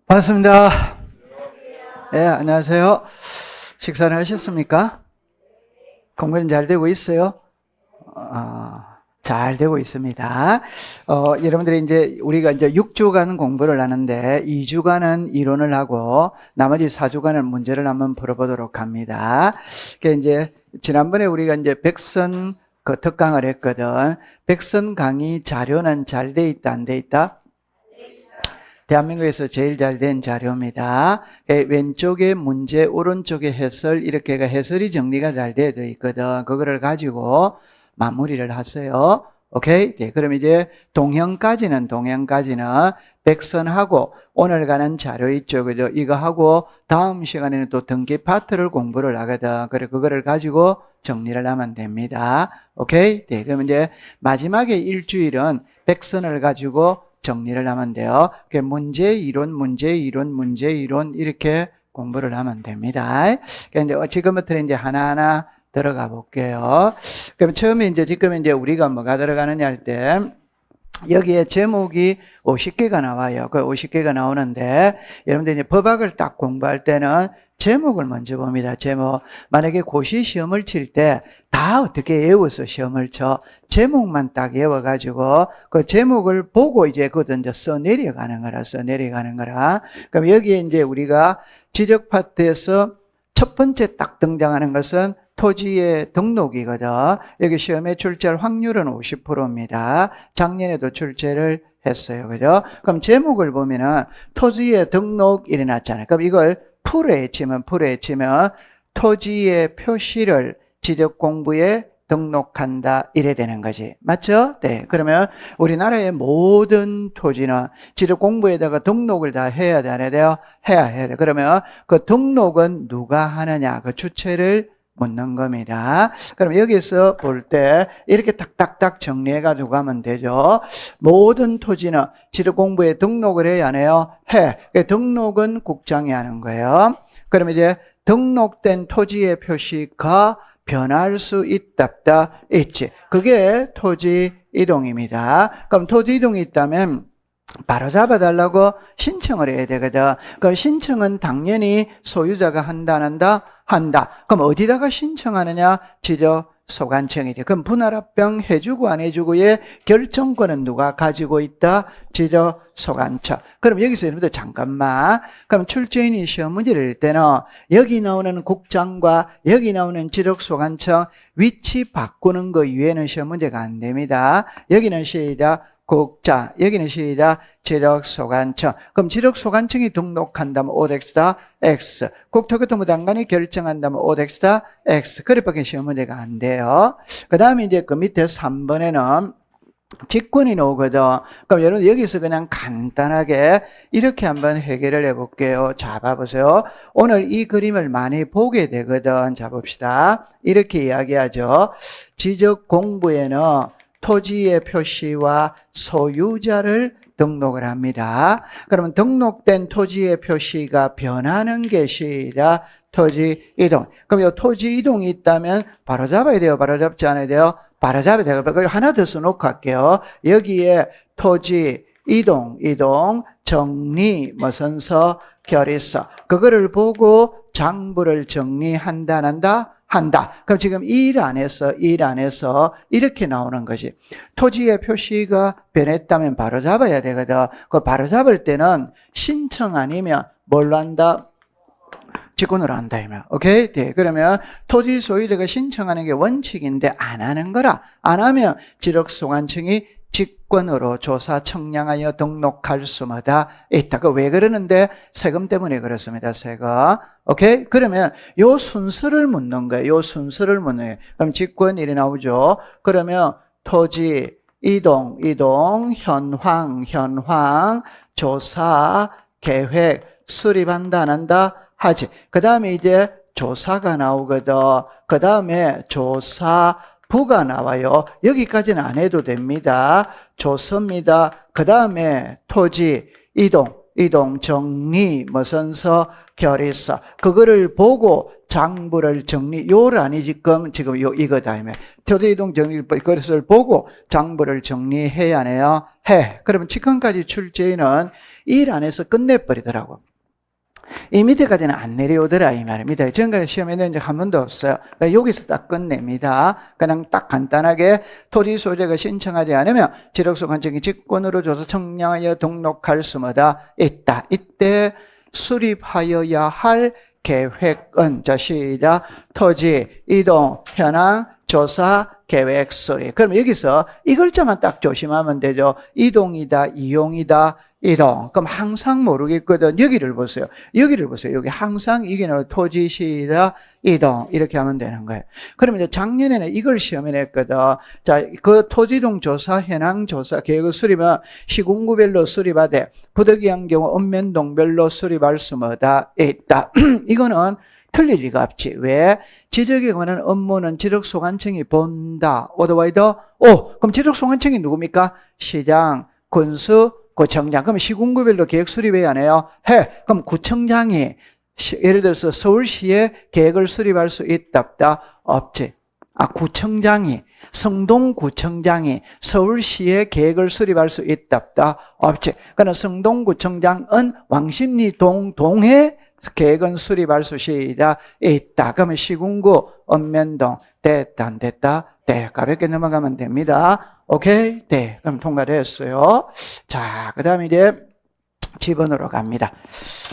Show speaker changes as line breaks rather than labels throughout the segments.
반갑습니다. 네, 안녕하세요. 식사는 하셨습니까? 공부는 잘 되고 있어요? 잘 되고 있습니다. 여러분들이 이제 우리가 이제 6주간 공부를 하는데 2주간은 이론을 하고 나머지 4주간은 문제를 한번 풀어보도록 합니다. 그러니까 이제 지난번에 우리가 이제 백선 그 특강을 했거든. 백선 강의 자료는 잘 돼 있다, 안 돼 있다? 대한민국에서 제일 잘 된 자료입니다. 왼쪽에 문제, 오른쪽에 해설, 이렇게가 해설이 정리가 잘 되어 있거든. 그거를 가지고 마무리를 하세요. 오케이? 네, 그럼 이제 동형까지는 백선하고 오늘 가는 자료 있죠. 그죠? 이거 하고 다음 시간에는 또 등기 파트를 공부를 하거든. 그래, 그거를 가지고 정리를 하면 됩니다. 오케이? 네, 그럼 이제 마지막에 일주일은 백선을 가지고 정리를 하면 돼요. 문제, 이론, 이렇게 공부를 하면 됩니다. 그러니까 지금부터 이제 하나하나 들어가 볼게요. 그럼 처음에 지금 우리가 뭐가 들어가느냐 할 때, 여기에 제목이 50개가 나와요. 그 50개가 나오는데, 여러분들 이제 법학을 딱 공부할 때는 제목을 먼저 봅니다. 제목. 만약에 고시 시험을 칠 때 다 어떻게 외워서 시험을 쳐? 제목만 딱 외워가지고 그 제목을 보고 이제 그것도 이제 써 내려가는 거라. 그럼 여기에 이제 우리가 지적 파트에서 첫 번째 딱 등장하는 것은 토지의 등록이거든. 여기 시험에 출제할 확률은 50%입니다. 작년에도 출제를 했어요. 그죠? 그럼 제목을 보면은 토지의 등록 이래 놨잖아요. 그럼 이걸 풀에 치면 토지의 표시를 지적 공부에 등록한다 이래 되는 거지. 맞죠? 네. 그러면 우리나라의 모든 토지는 지적 공부에다가 등록을 다 해야 돼, 안 해야 돼요? 해야 돼. 그러면 그 등록은 누가 하느냐? 그 주체를 묻는 겁니다. 그럼 여기서 볼 때 이렇게 딱딱딱 정리해 가지고 가면 되죠. 모든 토지는 지적 공부에 등록을 해야 안 해요? 해. 등록은 국장이 하는 거예요. 그럼 이제 등록된 토지의 표시가 변할 수 있다, 있지. 그게 토지 이동입니다. 그럼 토지 이동이 있다면 바로 잡아달라고 신청을 해야 되거든. 그럼 신청은 당연히 소유자가 한다, 안 한다? 한다. 그럼 어디다가 신청하느냐? 지적소관청이지. 그럼 분할합병 해주고 안 해주고의 결정권은 누가 가지고 있다? 지적소관청. 그럼 여기서 여러분들 잠깐만. 그럼 출제인이 시험 문제를 낼 때는 여기 나오는 국장과 여기 나오는 지적소관청 위치 바꾸는 거 이외에는 시험 문제가 안 됩니다. 여기는 시작. 국장, 여기는 시작, 지적소관청. 그럼 지적소관청이 등록한다면 OX다, X. 국토교통부 장관이 결정한다면 OX다, X. 그래밖에 시험 문제가 안 돼요. 그 다음에 이제 그 밑에 3번에는 직권이 나오거든. 그럼 여러분 여기서 그냥 간단하게 이렇게 한번 해결을 해볼게요. 자, 봐보세요. 오늘 이 그림을 많이 보게 되거든. 자, 봅시다. 이렇게 이야기하죠. 지적 공부에는 토지의 표시와 소유자를 등록을 합니다. 그러면 등록된 토지의 표시가 변하는 게 시작 토지 이동. 그럼 이 토지 이동이 있다면 바로 잡아야 돼요? 바로 잡지 않아야 돼요? 바로 잡아야 돼요. 그리고 하나 더 써놓고 할게요. 여기에 토지 이동, 정리, 무슨서, 결의서. 그거를 보고 장부를 정리한다, 안 한다? 한다. 그럼 지금 일 안에서 이렇게 나오는 거지. 토지의 표시가 변했다면 바로 잡아야 되거든. 그 바로 잡을 때는 신청 아니면 뭘로 한다? 직권으로 한다. 오케이? 네. 그러면 토지 소유자가 신청하는 게 원칙인데 안 하는 거라. 안 하면 지적소관청이 직권으로 조사 청량하여 등록할 수마다 있다. 그 왜 그러는데? 세금 때문에 그렇습니다. 세금. 오케이? 그러면 요 순서를 묻는 거예요. 그럼 직권 이래 나오죠. 그러면 토지 이동, 현황, 조사, 계획, 수립한다, 안 한다? 하지. 그 다음에 이제 조사가 나오거든. 그 다음에 조사부가 나와요. 여기까지는 안 해도 됩니다. 조서입니다. 그 다음에 토지 이동. 이동, 정리, 무슨서, 결의서. 그거를 보고 장부를 정리, 요란이 지금 이거다. 토지 이동 정리, 그것을 보고 장부를 정리해야 하네요. 해. 그러면 지금까지 출제인은 일 안에서 끝내버리더라고. 이 밑에까지는 안 내려오더라 이 말입니다. 지금까지 시험에 낸 적 한 번도 없어요. 그러니까 여기서 딱 끝냅니다. 그냥 딱 간단하게 토지 소재가 신청하지 않으면 지력소관청이 직권으로 줘서 청량하여 등록할 수마다 있다. 이때 수립하여야 할 계획은, 자 시작, 토지 이동 현황 조사 계획 수립. 그럼 여기서 이 글자만 딱 조심하면 되죠. 이동이다, 이용이다, 이동. 그럼 항상 모르겠거든. 여기를 보세요. 여기를 보세요. 여기 항상 이게는 토지, 시이다, 이동. 이렇게 하면 되는 거예요. 그러면 이제 작년에는 이걸 시험에 냈거든. 자, 그 토지동 조사, 현황 조사, 계획 수립은 시군구별로 수립하되 부득이한 경우 읍면동별로 수립할 수마다 있다. 이거는 틀릴 리가 없지. 왜? 지적에 관한 업무는 지적소관청이 본다. 오더와이더 오. 그럼 지적소관청이 누굽니까? 시장, 군수, 구청장. 그럼 시군구별로 계획 수립해야 하네요. 해. 그럼 구청장이 예를 들어서 서울시에 계획을 수립할 수 있다 없다? 없지. 구청장이, 성동구청장이 서울시에 계획을 수립할 수 있다 없다? 없지. 그러나 성동구청장은 왕십리 동에 계획은 수립할 수 있다. 그러면 시군구, 읍면동, 됐다, 안 됐다? 네, 가볍게 넘어가면 됩니다. 오케이? 네, 그럼 통과됐어요. 자, 그 다음에 이제 지번으로 갑니다.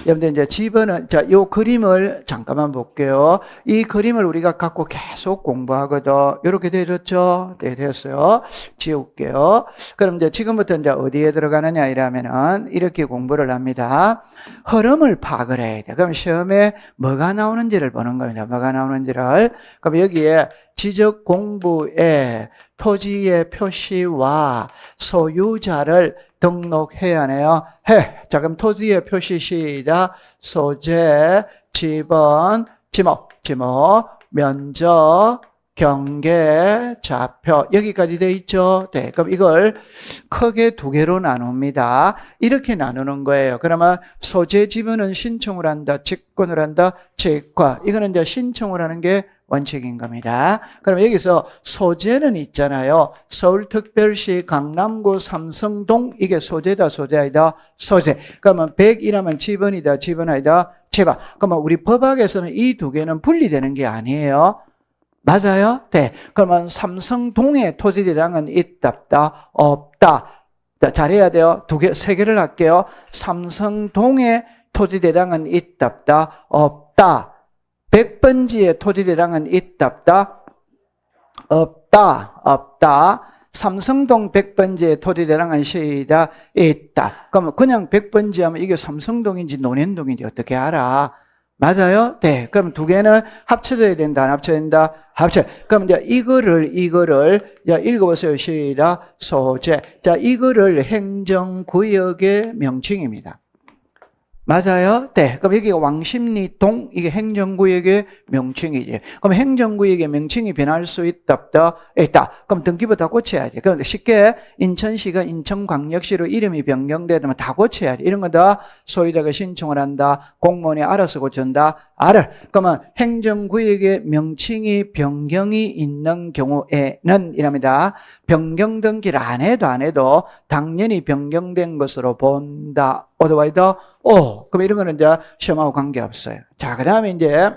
여러분들 이제 지번은, 자, 요 그림을 잠깐만 볼게요. 이 그림을 우리가 갖고 계속 공부하거든. 이렇게 되었죠? 네, 됐어요. 지울게요. 그럼 이제 지금부터 이제 어디에 들어가느냐 이러면은 이렇게 공부를 합니다. 흐름을 파악을 해야 돼. 그럼 시험에 뭐가 나오는지를 보는 겁니다. 뭐가 나오는지를. 그럼 여기에 지적 공부에 토지의 표시와 소유자를 등록해야 하네요. 자, 그럼 토지의 표시 시작. 소재, 지번, 지목, 면적, 경계, 좌표. 여기까지 돼 있죠? 네. 그럼 이걸 크게 두 개로 나눕니다. 이렇게 나누는 거예요. 그러면 소재 지번은 신청을 한다, 직권을 한다, 직과. 이거는 이제 신청을 하는 게 원칙인 겁니다. 그럼 여기서 소재는 있잖아요. 서울특별시 강남구 삼성동. 이게 소재다, 소재 아니다? 소재. 그러면 100이라면 지번이다, 지번 아니다? 지번. 그러면 우리 법학에서는 이 두 개는 분리되는 게 아니에요. 맞아요? 네. 그러면 삼성동에 토지대장은 있다, 없다? 없다. 잘해야 돼요. 세 개를 할게요. 삼성동에 토지대장은 있다, 없다? 없다. 100번지에 토지대장은 있다, 없다? 없다, 없다. 삼성동 100번지에 토지대장은 시다, 있다. 그러면 그냥 100번지 하면 이게 삼성동인지 논현동인지 어떻게 알아? 맞아요? 네. 그럼 두 개는 합쳐져야 된다, 안 합쳐야 된다? 합쳐. 그럼 이제 이거를, 자, 읽어보세요. 시작. 소재. 자, 이거를 행정구역의 명칭입니다. 맞아요? 네. 그럼 여기가 왕십리동, 이게 행정구역의 명칭이지. 그럼 행정구역의 명칭이 변할 수 있다, 없다? 있다. 그럼 등기부터 고쳐야지. 그런데 쉽게 인천시가 인천광역시로 이름이 변경되면 다 고쳐야지. 이런 거 다 소유자가 신청을 한다. 공무원이 알아서 고친다. 알아. 그러면 행정구역의 명칭이 변경이 있는 경우에는 이랍니다. 변경 등기를 안 해도 당연히 변경된 것으로 본다. 오더와이더 오. 그럼 이런 거는 이제 시험하고 관계없어요. 자, 그 다음에 이제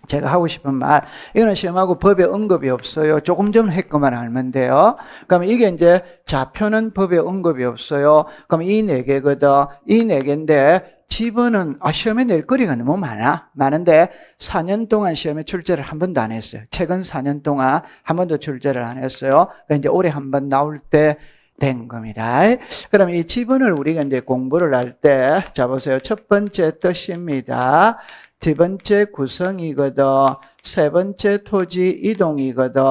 제가 하고 싶은 말, 이거는 시험하고 법에 언급이 없어요. 조금 전 했고만 알면 돼요. 그럼 이게 이제 좌표는 법에 언급이 없어요. 그럼 이 네 개거든. 이 네 개인데 지번은 시험에 낼 거리가 너무 많은데 4년 동안 시험에 출제를 한 번도 안 했어요. 최근 4년 동안 한 번도 출제를 안 했어요. 그러니까 이제 올해 한 번 나올 때 된 겁니다. 그럼 이 지번을 우리가 이제 공부를 할 때, 자, 보세요. 첫 번째 뜻입니다. 두 번째 구성이거든. 세 번째 토지 이동이거든.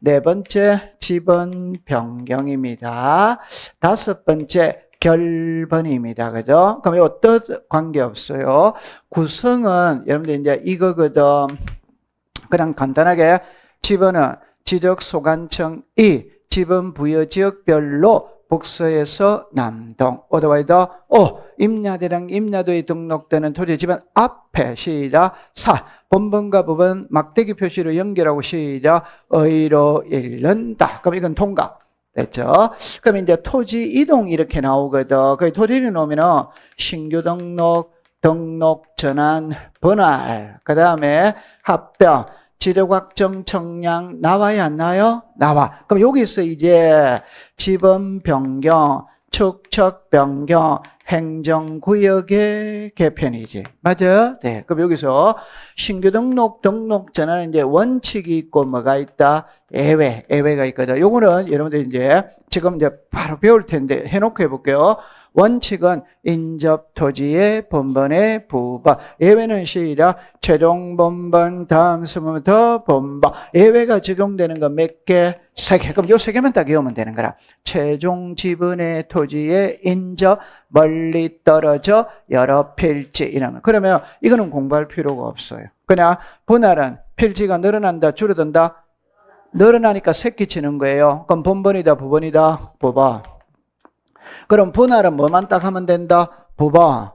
네 번째 지번 변경입니다. 다섯 번째 결번입니다. 그죠? 그럼 이거 뜻 관계없어요. 구성은 여러분들 이제 이거거든. 그냥 간단하게 지번은 지적소관청이 지번 부여 지역별로 북서에서 남동. otherwise 임야대랑 임야도에 등록되는 토지 집안 앞에 시작. 본번과 부분 막대기 표시로 연결하고 시작. 의로 잃는다. 그럼 이건 통과. 됐죠? 그럼 이제 토지 이동 이렇게 나오거든. 그 토지 이동 나오면은 신규 등록 전환 분할, 그 다음에 합병, 지력확정 청량 나와야 안 나와요? 나와. 그럼 여기서 이제 지번 변경, 축척 변경, 행정구역의 개편이지. 맞아요? 네. 그럼 여기서 신규 등록 전환은 이제 원칙이 있고 뭐가 있다? 예외가 있거든. 요거는 여러분들 이제 지금 이제 바로 배울 텐데 해놓고 해볼게요. 원칙은 인접 토지의 본번의 부번. 예외는 시작. 최종 본번 다음 20부터 본번. 예외가 적용되는 건 몇 개? 3개. 그럼 요 3개만 딱 외우면 되는 거라. 최종 지분의 토지의 인접, 멀리 떨어져 여러 필지 이러면. 그러면 이거는 공부할 필요가 없어요. 그냥 분할은 필지가 늘어난다, 줄어든다? 늘어나니까 새끼 치는 거예요. 그럼 본번이다, 부번이다? 부번. 그럼 분할은 뭐만 딱 하면 된다? 부번.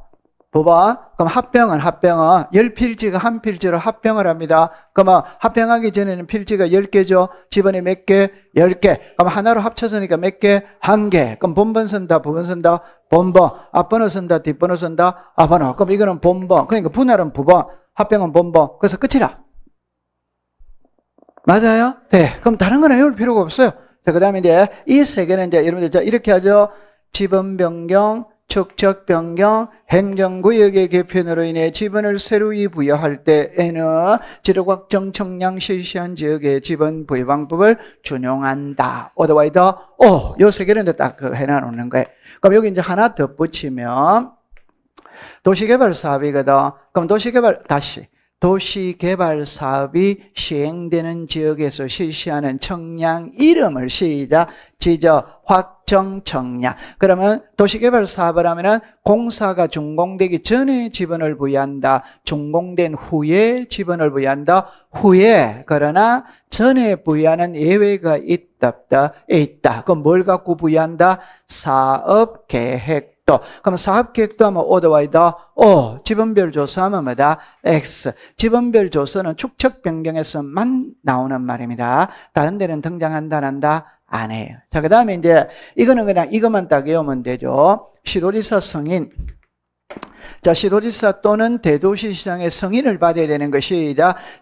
그럼 합병은 10필지가 한 필지로 합병을 합니다. 그러면 합병하기 전에는 필지가 10개죠. 지번이 몇 개? 10개. 그럼 하나로 합쳐서니까 몇 개? 1개. 그럼 본번 쓴다, 부번 쓴다? 본번. 앞번호 쓴다, 뒷번호 쓴다? 앞번호. 그럼 이거는 본번. 그러니까 분할은 부번, 합병은 본번. 그래서 끝이라. 맞아요? 네. 그럼 다른 거는 외울 필요가 없어요. 자, 그 다음에 이제 이 3개는 이제 여러분들 자, 이렇게 하죠. 지번 변경, 축척 변경, 행정구역의 개편으로 인해 지번을 새로이 부여할 때에는 지력확정 청량 실시한 지역의 지번 부여 방법을 준용한다. otherwise 요 3개는 딱 해놔놓는 거예요. 그럼 여기 이제 하나 더 붙이면 도시개발 사업이거든. 그럼 도시개발 사업이 시행되는 지역에서 실시하는 청량 이름을 시작. 지적, 확정, 청량. 그러면 도시개발 사업을 하면은 공사가 준공되기 전에 지번을 부여한다. 준공된 후에 지번을 부여한다. 후에. 그러나 전에 부여하는 예외가 있다. 그럼 뭘 갖고 부여한다? 사업계획. 그럼 사업계획도 하면 otherwise 지번별 조서하면 뭐다? X. 지번별 조서는 축척 변경에서만 나오는 말입니다. 다른 데는 등장한다, 안 한다? 안 해요. 자, 그 다음에 이제 이거는 그냥 이것만 딱 외우면 되죠. 시도지사 승인. 자, 시도지사 또는 대도시시장의 승인을 받아야 되는 것이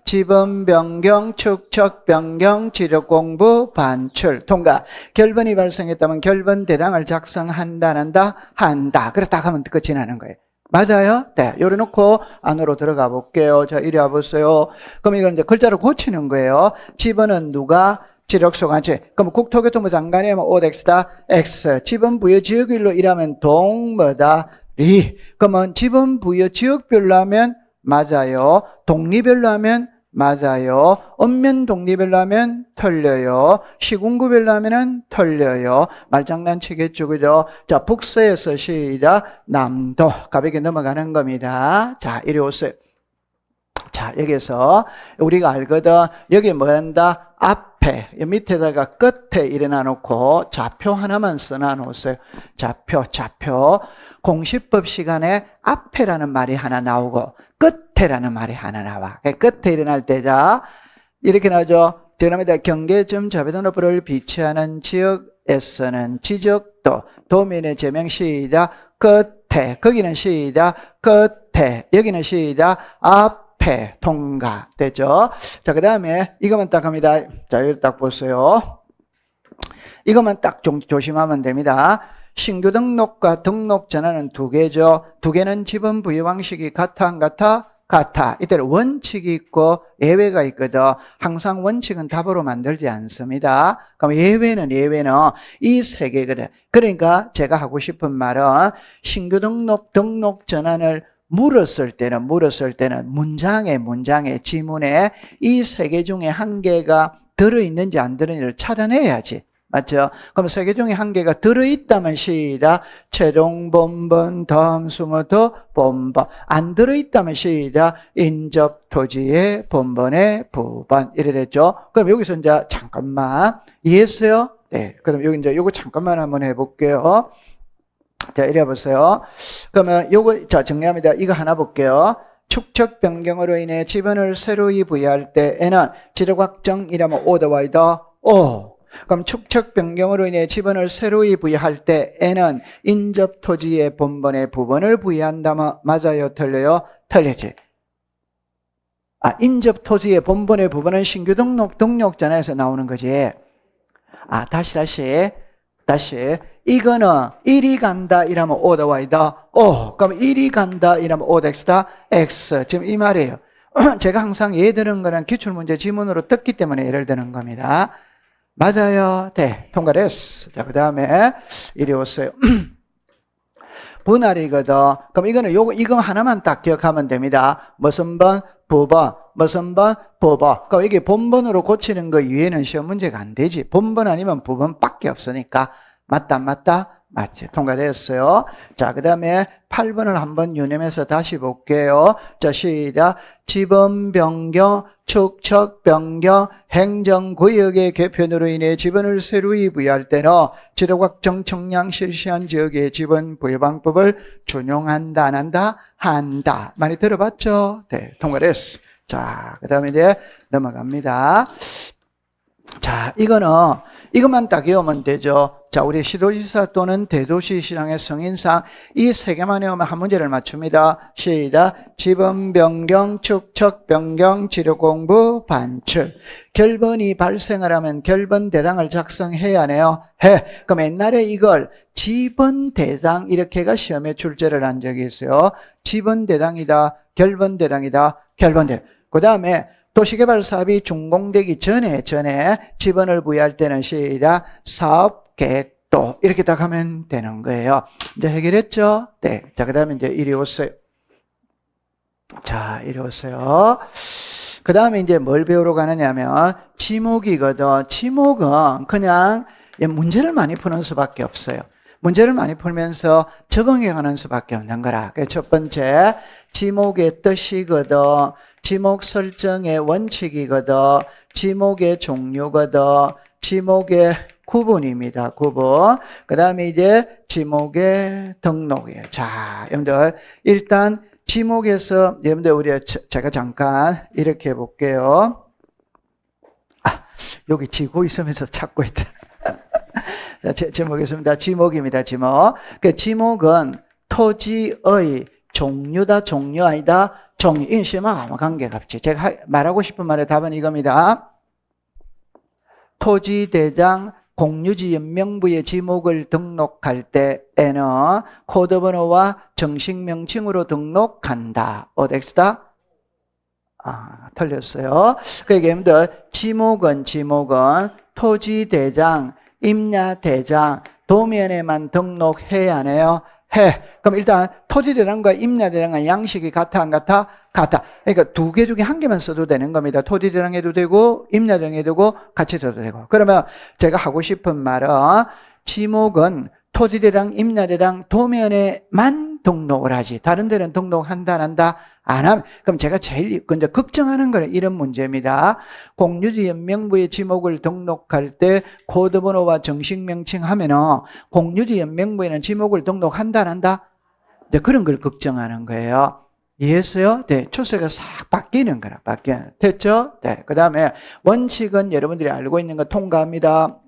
지번 변경, 축척 변경, 지력공부, 반출, 통과. 결번이 발생했다면 결번 대장을 작성한다, 안 한다? 한다. 그렇다 하면 끝이 나는 거예요. 맞아요? 네. 요래 놓고 안으로 들어가 볼게요. 자, 이리 와보세요. 그럼 이건 이제 글자를 고치는 거예요. 지번은 누가? 지력소관체. 그럼 국토교통부 장관이 하면 OX다, X. 지번 부여 지역일로 일하면 동뭐다? 리. 그러면 지번 부여 지역별로 하면 맞아요. 독리별로 하면 맞아요. 읍면 독리별로 하면 틀려요. 시군구별로 하면은 틀려요. 말장난치겠죠, 그죠? 자, 북서에서 시작. 남도. 가볍게 넘어가는 겁니다. 자, 이리 오세요. 자, 여기서 우리가 알거든. 여기 뭐 한다? 앞에, 밑에다가 끝에 일어나 놓고 좌표 하나만 써놔 놓으세요. 좌표. 공시법 시간에 앞에라는 말이 하나 나오고 끝에라는 말이 하나 나와. 끝에 일어날 때자 이렇게 나오죠. 그다음에 경계점 자배도로를 비치하는 지역에서는 지적도, 도민의 제명 시작. 끝에, 거기는 시작. 끝에, 여기는 시작. 앞에 통과 되죠. 자, 그 다음에 이것만 딱 합니다. 자, 여기 딱 보세요. 이것만 딱 좀 조심하면 됩니다. 신규 등록과 등록 전환은 2개죠. 2개는 지번 부여 방식이 같아, 안 같아? 같아. 이때는 원칙이 있고 예외가 있거든. 항상 원칙은 답으로 만들지 않습니다. 그럼 예외는 이 3개거든. 그러니까 제가 하고 싶은 말은 신규 등록 전환을 물었을 때는 문장에 지문에 이 3개 중에 1개가 들어있는지 안 들어있는지를 찾아내야지. 맞죠? 그럼 3개 중에 1개가 들어있다면 시작. 최종 본번 다음 20부터 본번. 안 들어있다면 시작. 인접 토지의 본번의 부번. 이래 됐죠? 그럼 여기서 이제 잠깐만. 이해했어요? 네. 그럼 여기 이제 요거 잠깐만 한번 해볼게요. 자, 이래 보세요. 그러면 요거, 자, 정리합니다. 이거 하나 볼게요. 축척 변경으로 인해 지번을 새로이 부여할 때에는 지적 확정이라면 오더와 이더 오. 그럼 축척 변경으로 인해 지번을 새로이 부여할 때에는 인접 토지의 본번의 부분을 부여한다면 맞아요, 틀려요? 틀리지. 인접 토지의 본번의 부분은 신규 등록전에서 나오는 거지. 다시. 이거는 1이 간다 이러면 오더와 이더 오. 그럼 1이 간다 이러면 오더X다 X. 지금 이 말이에요. 제가 항상 예를 드는 거는 기출문제 지문으로 떴기 때문에 예를 드는 겁니다. 맞아요. 네. 통과됐어. 자, 그 다음에 이리 오세요. 분할이거든. 그럼 이거는 이거 하나만 딱 기억하면 됩니다. 무슨 번? 부번. 무슨 번? 부번. 그럼 이게 본번으로 고치는 거 이외에는 시험 문제가 안 되지. 본번 아니면 부번밖에 없으니까. 맞다, 안 맞다? 맞지. 통과됐어요. 자, 그 다음에 8번을 한번 유념해서 다시 볼게요. 자, 시작. 지번 변경, 축척 변경, 행정구역의 개편으로 인해 지번을 새로이 부여할 때는 지역확정 청량 실시한 지역의 지번 부여 방법을 준용한다, 안 한다? 한다. 많이 들어봤죠? 네, 통과됐어. 자, 그 다음에 이제 넘어갑니다. 자, 이것만 딱 외우면 되죠. 자, 우리 시도지사 또는 대도시시장의 성인상 이 세 개만 외우면 한 문제를 맞춥니다. 시작. 지번 변경, 축척 변경, 지력 공부, 반출. 결번이 발생을 하면 결번 대장을 작성해야 하네요. 그럼 옛날에 이걸 지번 대장 이렇게가 시험에 출제를 한 적이 있어요. 지번 대장이다, 결번 대장이다, 결번 대장. 그 다음에 도시개발 사업이 준공되기 전에 지번을 부여할 때는 시작. 사업 계획도 이렇게 딱 하면 되는 거예요. 이제 해결했죠? 네. 자, 그 다음에 이제 이리 오세요. 자, 이리 오세요. 그 다음에 이제 뭘 배우러 가느냐면 지목이거든. 지목은 그냥 문제를 많이 푸는 수밖에 없어요. 문제를 많이 풀면서 적응해 가는 수밖에 없는 거라. 첫 번째, 지목의 뜻이거든. 지목 설정의 원칙이거든. 지목의 종류거든. 지목의 구분입니다. 구분. 그 다음에 이제 지목의 등록이에요. 자, 여러분들 일단 지목에서 여러분들 우리 제가 잠깐 이렇게 해볼게요. 여기 지고 있으면서 찾고 있다. 제목이었습니다. 지목입니다. 지목. 그 지목은 토지의 종류다, 종류 아니다, 종류. 이 시험하고 아무 관계가 없지. 제가 말하고 싶은 말의 답은 이겁니다. 토지대장 공유지 연명부의 지목을 등록할 때에는 코드번호와 정식명칭으로 등록한다. 어디다? 틀렸어요. 그러니까 여러분들 지목은 토지대장, 임야대장, 도면에만 등록해야 하네요. 그럼 일단 토지대장과 임야대장과 양식이 같아, 안 같아? 같아. 그러니까 두 개 중에 한 개만 써도 되는 겁니다. 토지대장 해도 되고 임야대장 해도 되고 같이 써도 되고. 그러면 제가 하고 싶은 말은 지목은 토지대장, 임야대장, 도면에만 등록을 하지 다른 데는 등록한다, 안 한다? 안 하면. 그럼 제가 제일 근데 걱정하는 거는 이런 문제입니다. 공유지 연명부의 지목을 등록할 때 코드번호와 정식명칭 하면은 공유지 연명부에는 지목을 등록한다, 안 한다? 네, 그런 걸 걱정하는 거예요. 이해했어요? 네, 추세가 싹 바뀌는 거라. 됐죠? 네. 그 다음에 원칙은 여러분들이 알고 있는 거 통과합니다.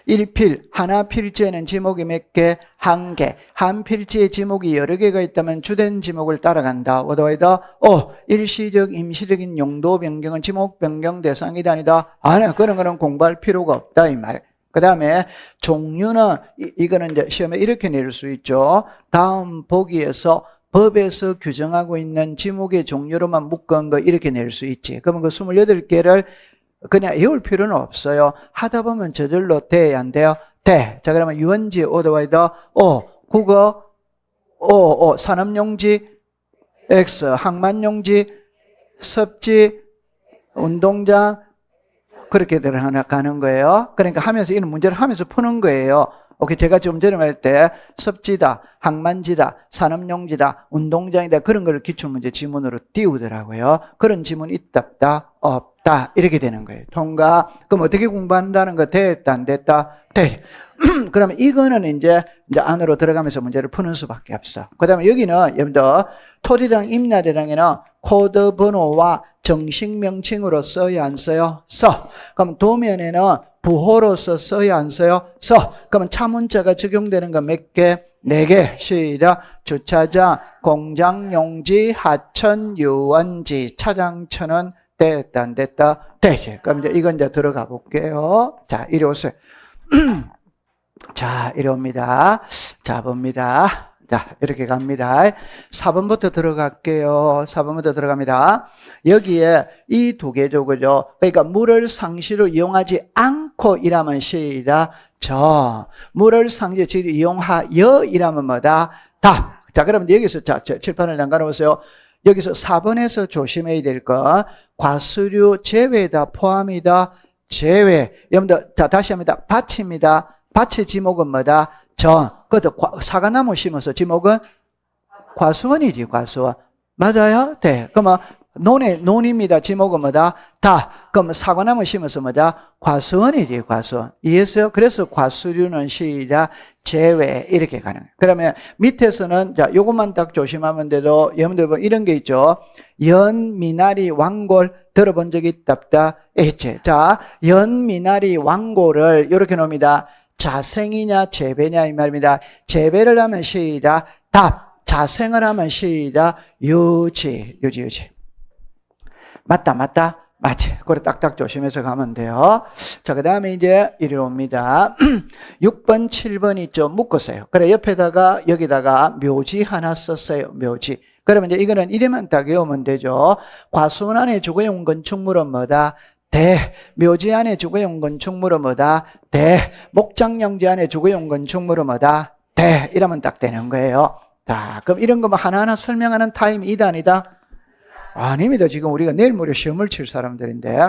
1필, 하나 필지에는 지목이 몇 개? 한 개. 한 필지에 지목이 여러 개가 있다면 주된 지목을 따라간다. 어디다? 일시적, 임시적인 용도 변경은 지목 변경 대상이 아니다. 아니야. 그런 거는 공부할 필요가 없다. 이 말. 그 다음에 종류는, 이거는 이제 시험에 이렇게 내릴 수 있죠. 다음 보기에서 법에서 규정하고 있는 지목의 종류로만 묶은 거 이렇게 낼 수 있지. 그러면 그 28개를 그냥 외울 필요는 없어요. 하다 보면 저절로 돼야 안 돼요? 돼. 자, 그러면 유원지, 오더와이더, 국어, 산업용지, X, 항만용지, 섭지, 운동장, 그렇게 들어가는 거예요. 그러니까 하면서, 이런 문제를 하면서 푸는 거예요. 오케이. 제가 좀 전에 할 때 섭지다, 항만지다, 산업용지다, 운동장이다, 그런 걸 기출문제 지문으로 띄우더라고요. 그런 지문이 있다, 없다? 됐다. 이렇게 되는 거예요. 통과. 그럼 어떻게 공부한다는 거 됐다, 안 됐다? 돼. 그러면 이거는 이제 안으로 들어가면서 문제를 푸는 수밖에 없어. 그 다음에 여기는, 여러분들, 토지랑 임야대랑에는 코드 번호와 정식 명칭으로 써야 안 써요? 써. 그럼 도면에는 부호로서 써야 안 써요? 써. 그러면 차문자가 적용되는 거 몇 개? 4개. 시작. 주차장, 공장용지, 하천, 유원지, 차장천은 됐다, 안 됐다? 되지. 그럼 이제 이건 이제 들어가 볼게요. 자, 이리 오세요. 자, 이리 옵니다. 자, 봅니다. 자, 이렇게 갑니다. 4번부터 들어갈게요. 4번부터 들어갑니다. 여기에 이 두 개죠, 그죠? 그러니까 물을 상시로 이용하지 않고 이라면 시작. 물을 상시로 이용하여 이라면 뭐다? 답. 자, 그러면 여기서 자, 칠판을 잠깐 보세요. 여기서 4번에서 조심해야 될 거. 과수류 제외다, 포함이다, 제외. 여러분들, 자, 다시 합니다. 밭입니다. 밭의 지목은 뭐다? 그것도 사과나무 심어서 지목은 과수원이지, 과수원. 맞아요? 네. 그러면 논입니다. 지목은 뭐다? 다. 그럼 사과나무 심어서 뭐다? 과수원이지, 과수원. 이해했어요? 그래서 과수류는 시작, 제외. 이렇게 가는 거예요. 그러면 밑에서는, 자, 요것만 딱 조심하면 돼도, 여러분들 뭐 이런 게 있죠. 연미나리 왕골 들어본 적 있답다. 있지. 자, 연미나리 왕골을 이렇게 놓습니다. 자생이냐, 재배냐, 이 말입니다. 재배를 하면 시작, 답. 자생을 하면 시작, 유지. 맞다. 맞지. 그래, 딱딱 조심해서 가면 돼요. 자, 그 다음에 이제 이리 옵니다. 6번, 7번 있죠. 묶었어요. 그래, 옆에다가, 여기다가 묘지 하나 썼어요. 묘지. 그러면 이제 이거는 이래만 딱 외우면 되죠. 과수원 안에 주거용 건축물은 뭐다? 대. 묘지 안에 주거용 건축물은 뭐다? 대. 목장용지 안에 주거용 건축물은 뭐다? 대. 이러면 딱 되는 거예요. 자, 그럼 이런 거 뭐 하나하나 설명하는 타임 이다, 아니다? 아닙니다. 지금 우리가 내일 모레 시험을 칠 사람들인데.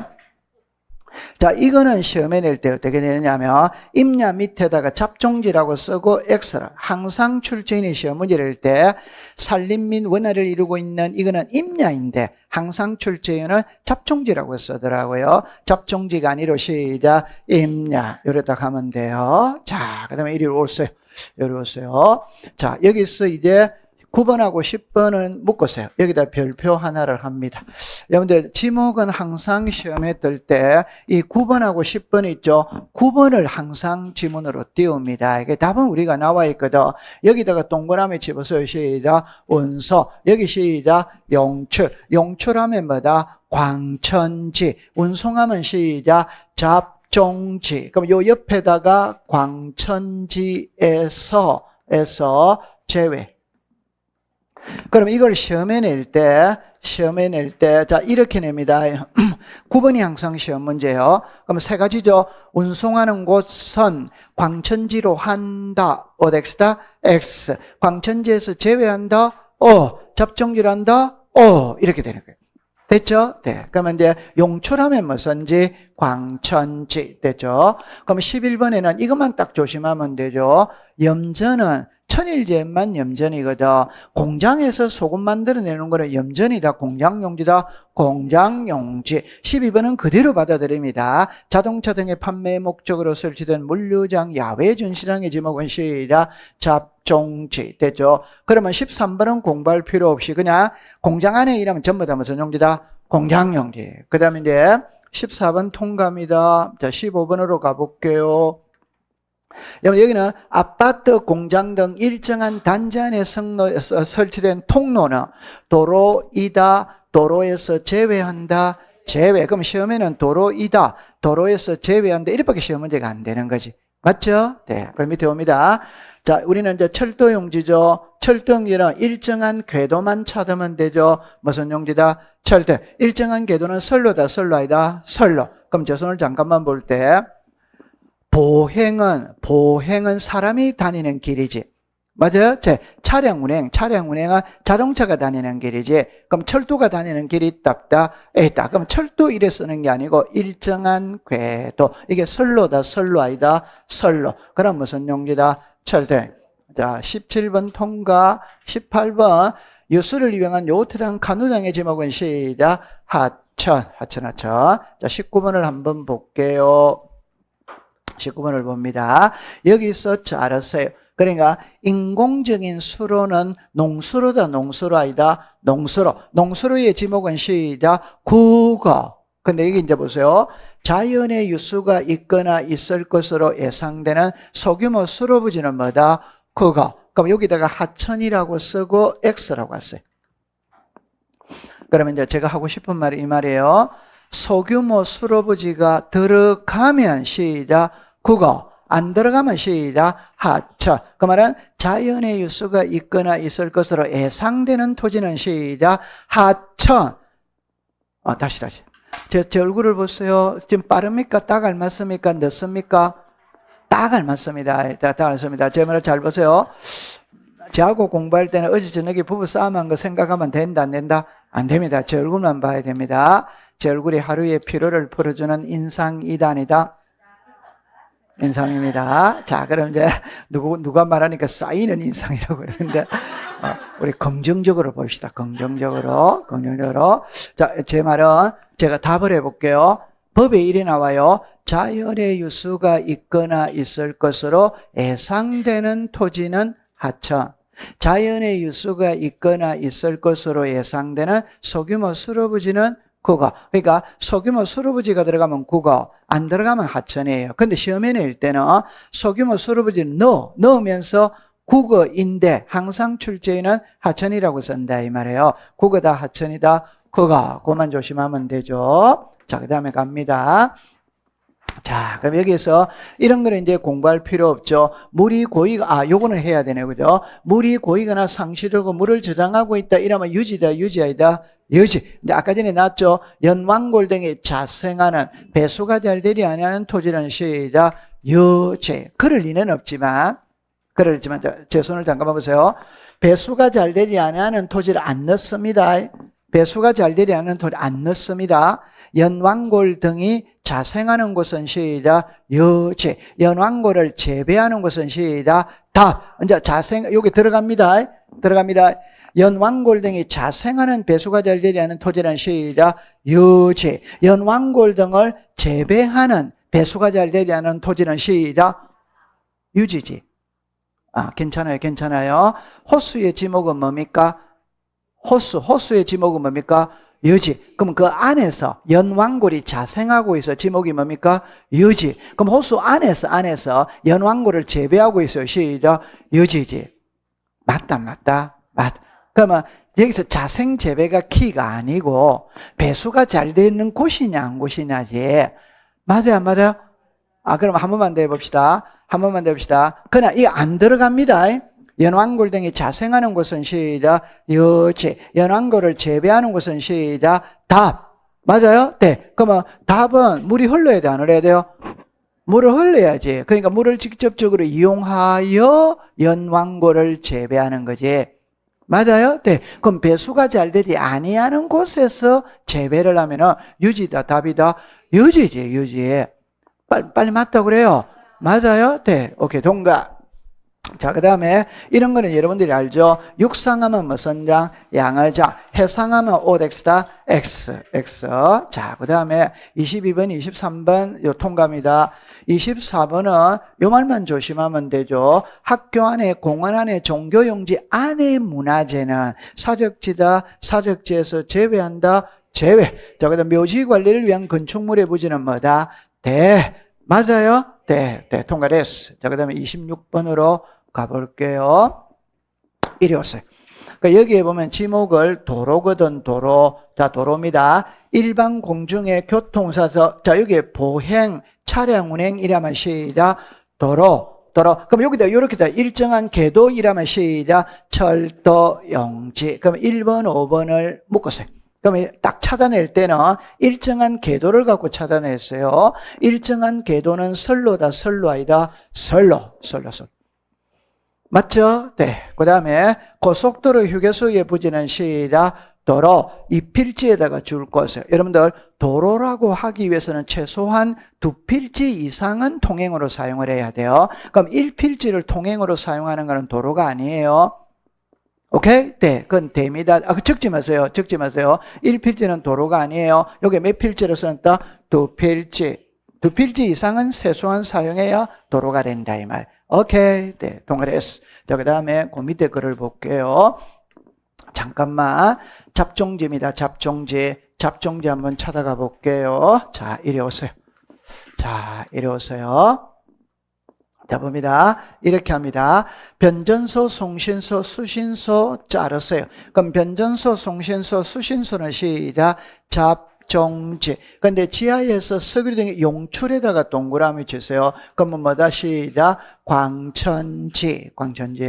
자, 이거는 시험에 낼 때 어떻게 되느냐면, 임야 밑에다가 잡종지라고 쓰고 X라. 항상 출제인이 시험 문제를 낼 때, 산림 및 원화를 이루고 있는 이거는 임야인데, 항상 출제인은 잡종지라고 쓰더라고요. 잡종지가 아니라 시작, 임야. 요랬다 가면 돼요. 자, 그 다음에 이리 오세요. 여기 오세요. 자, 여기서 이제 9번하고 10번은 묶었어요. 여기다 별표 하나를 합니다. 여러분들, 지목은 항상 시험에 뜰 때 이 9번하고 10번 있죠? 9번을 항상 지문으로 띄웁니다. 이게 답은 우리가 나와 있거든. 여기다가 동그라미 집어서 시작, 원서. 여기 시작, 용출. 용출하면 뭐다? 광천지. 운송하면 시작, 잡종지. 그럼 요 옆에다가 광천지에서 제외. 그럼 이걸 시험에 낼 때, 자, 이렇게 냅니다. 9번이 항상 시험 문제예요. 그럼 세 가지죠. 운송하는 곳은 광천지로 한다. X다. X. 광천지에서 제외한다. 잡종지로 한다. 이렇게 되는 거예요. 됐죠? 네. 그러면 이제 용출하면 무슨지? 광천지. 됐죠? 그럼 11번에는 이것만 딱 조심하면 되죠. 염전은 천일제만 염전이거든. 공장에서 소금 만들어내는 거는 염전이다, 공장용지다, 공장용지. 12번은 그대로 받아들입니다. 자동차 등의 판매 목적으로 설치된 물류장, 야외 전시장의 지목은 시작, 잡종지. 됐죠? 그러면 13번은 공부할 필요 없이 그냥 공장 안에 일하면 전부 다 무슨 용지다? 공장용지. 그 다음에 이제 14번 통과입니다. 자, 15번으로 가볼게요. 여기는 아파트, 공장 등 일정한 단지 안에 설치된 통로는 도로이다, 도로에서 제외한다, 제외. 그럼 시험에는 도로이다, 도로에서 제외한다, 이렇게밖에 시험 문제가 안 되는 거지. 맞죠? 네. 그 밑에 옵니다. 자, 우리는 이제 철도용지죠. 철도용지는 일정한 궤도만 찾으면 되죠. 무슨 용지다? 철도. 일정한 궤도는 선로다, 선로 아니다? 선로. 그럼 저 손을 잠깐만 볼 때, 보행은 사람이 다니는 길이지. 맞아요? 차량 운행은 자동차가 다니는 길이지. 그럼 철도가 다니는 길이 있다. 그럼 철도 이래 쓰는 게 아니고 일정한 궤도. 이게 선로다, 선로 아니다? 선로. 그럼 무슨 용지다? 철도. 자, 17번 통과. 18번. 유수를 이용한 요트랑 카누장의 제목은 시작. 하천. 자, 19번을 한번 볼게요. 19번을 봅니다. 여기서 잘하세요. 그러니까 인공적인 수로는 농수로다, 농수로 아니다, 농수로. 농수로의 지목은 시작, 국어. 근데 여기 이제 보세요. 자연의 유수가 있거나 있을 것으로 예상되는 소규모 수로부지는 뭐다? 국어. 그럼 여기다가 하천이라고 쓰고 X라고 했어요. 그러면 이제 제가 하고 싶은 말이 이 말이에요. 소규모 수로부지가 들어가면 시작, 국어. 안 들어가면 시작, 하천. 그 말은 자연의 유수가 있거나 있을 것으로 예상되는 토지는 시작, 하천. 다시. 제 얼굴을 보세요. 지금 빠릅니까? 딱 알맞습니까? 늦습니까? 딱 알맞습니다. 딱 알맞습니다. 제 말을 잘 보세요. 저하고 공부할 때는 어제 저녁에 부부싸움 한 거 생각하면 된다, 안 된다? 안 됩니다. 제 얼굴만 봐야 됩니다. 제 얼굴이 하루의 피로를 풀어주는 인상이단이다. 인상입니다. 자, 그럼 이제 누가 말하니까 쌓이는 인상이라고 그러는데, 우리 긍정적으로 봅시다. 긍정적으로. 자, 제 말은 제가 답을 해볼게요. 법에 이리 나와요. 자연의 유수가 있거나 있을 것으로 예상되는 토지는 하천. 자연의 유수가 있거나 있을 것으로 예상되는 소규모 수로부지는 국어. 그러니까 소규모 수로부지가 들어가면 국어, 안 들어가면 하천이에요. 근데 시험에 낼 때는 소규모 수로부지를 넣으면서 국어인데 항상 출제에는 하천이라고 쓴다 이 말이에요. 국어다, 하천이다, 국어. 그만 조심하면 되죠. 자, 그 다음에 갑니다. 자, 그럼 여기서 이런 거는 이제 공부할 필요 없죠. 물이 요거는 해야 되네, 그죠? 물이 고이거나 상실하고 물을 저장하고 있다. 이러면 유지다, 유지아니다, 유지. 근데 아까 전에 나왔죠? 연왕골 등이 자생하는, 배수가 잘 되지 아니하는 토지는 시작, 유지. 그럴 리는 없지만, 제 손을 잠깐만 보세요. 배수가 잘 되지 아니하는 토지를 안 넣습니다. 배수가 잘 되지 않는 토지 안 넣습니다. 연왕골 등이 자생하는 곳은 시작, 유지. 연왕골을 재배하는 곳은 시작, 답. 이제 여기 들어갑니다. 연왕골 등이 자생하는 배수가 잘 되지 않는 토지는 시작, 유지. 연왕골 등을 재배하는 배수가 잘 되지 않는 토지는 시작, 유지지. 괜찮아요. 호수의 지목은 뭡니까? 호수의 지목은 뭡니까? 유지. 그럼 그 안에서 연왕골이 자생하고 있어. 지목이 뭡니까? 유지. 그럼 호수 안에서 연왕골을 재배하고 있어요. 시작. 유지지. 맞다. 그러면 여기서 자생 재배가 키가 아니고 배수가 잘 되는 곳이냐 안 곳이냐지. 맞아요, 안 맞아요? 그럼 한 번만 더 해봅시다. 그러나 이거 안 들어갑니다. 연왕골 등이 자생하는 곳은 시작, 유지. 연왕골을 재배하는 곳은 시작, 답. 맞아요? 네. 그러면 답은 물이 흘러야 돼, 안 흘러야 돼요? 물을 흘려야지. 그러니까 물을 직접적으로 이용하여 연왕골을 재배하는 거지. 맞아요? 네. 그럼 배수가 잘 되지 아니하는 곳에서 재배를 하면은 유지다, 답이다. 유지지, 유지. 빨리 맞다고 그래요. 맞아요? 네. 오케이, 동갑. 자, 그 다음에 이런 거는 여러분들이 알죠? 육상하면 무슨 장? 양어장. 해상하면 오덱스다. X. 자, 그 다음에 22번, 23번 요 통과입니다. 24번은 요 말만 조심하면 되죠. 학교 안에, 공원 안에, 종교용지 안에 문화재는 사적지다. 사적지에서 제외한다. 제외. 자, 그 다음 묘지 관리를 위한 건축물의 부지는 뭐다? 맞아요? 네, 통과됐어. 자, 그 다음에 26번으로 가볼게요. 이리 오세요. 그러니까 여기에 보면 지목을 도로거든, 도로. 자, 도로입니다. 일반 공중의 교통사서. 자, 여기에 보행, 차량 운행 이라면 시작, 도로. 그럼 여기다 이렇게 일정한 궤도 이라면 시작, 철도, 용지. 그럼 1번, 5번을 묶으세요. 그러면 딱 찾아낼 때는 일정한 궤도를 갖고 찾아냈어요. 일정한 궤도는 선로다, 선로 아니다, 선로. 맞죠? 네. 그 다음에 고속도로 휴게소의 부지는 시작, 도로. 이 필지에다가 줄 것이에요. 여러분들 도로라고 하기 위해서는 최소한 2필지 이상은 통행으로 사용을 해야 돼요. 그럼 1필지를 통행으로 사용하는 것은 도로가 아니에요. 오케이? 네, 그건 됩니다. 적지 마세요. 적지 마세요. 1필지는 도로가 아니에요. 여기 몇 필지로 썼다? 2필지. 2필지 이상은 최소한 사용해야 도로가 된다, 이 말. 오케이? 네, 동그랬어. 자, 그 다음에 그 밑에 글을 볼게요. 잠깐만. 잡종지입니다. 잡종지. 잡종지 한번 찾아가 볼게요. 자, 이리 오세요. 자, 이리 오세요. 자, 봅니다. 이렇게 합니다. 변전소, 송신소, 수신소 자르세요. 그럼 변전소, 송신소, 수신소는 시작. 잡종지. 근데 지하에서 석유리 등 용출에다가 동그라미 주세요. 그러면 뭐다? 시작. 광천지. 광천지.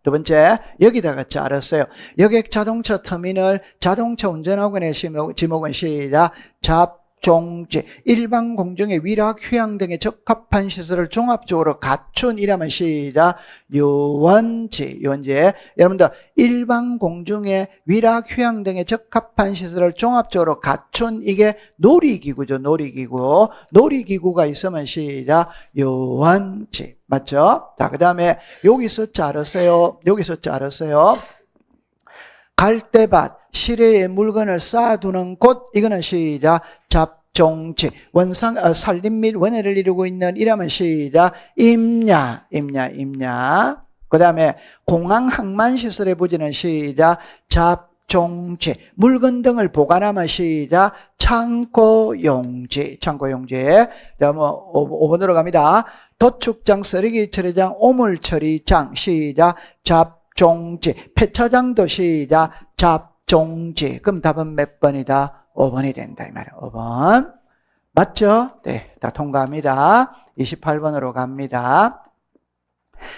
두 번째, 여기다가 자르세요. 여객 자동차 터미널, 자동차 운전하고 있는 지목은 시작. 잡종지. 일반 공중의 위락, 휴양 등에 적합한 시설을 종합적으로 갖춘 이라면 시작. 유원지. 유원지. 여러분들, 일반 공중의 위락, 휴양 등에 적합한 시설을 종합적으로 갖춘 이게 놀이기구죠. 놀이기구. 놀이기구가 있으면 시작. 유원지. 맞죠? 자, 그 다음에 여기서 자르세요. 여기서 자르세요. 갈대밭, 시래에 물건을 쌓아두는 곳, 이거는 시작. 잡종지. 산림 및 원해를 이루고 있는 이라면 시작. 임야. 그 다음에 공항 항만시설의 부지는 시작. 잡종지. 물건 등을 보관하면 시작. 창고용지. 창고용지. 자, 5번으로 갑니다. 도축장, 쓰레기 처리장, 오물 처리장, 시작. 잡종지. 폐차장도 시작. 잡종지. 그럼 답은 몇 번이다? 5번이 된다, 이 말이에요. 5번. 맞죠? 네, 다 통과합니다. 28번으로 갑니다.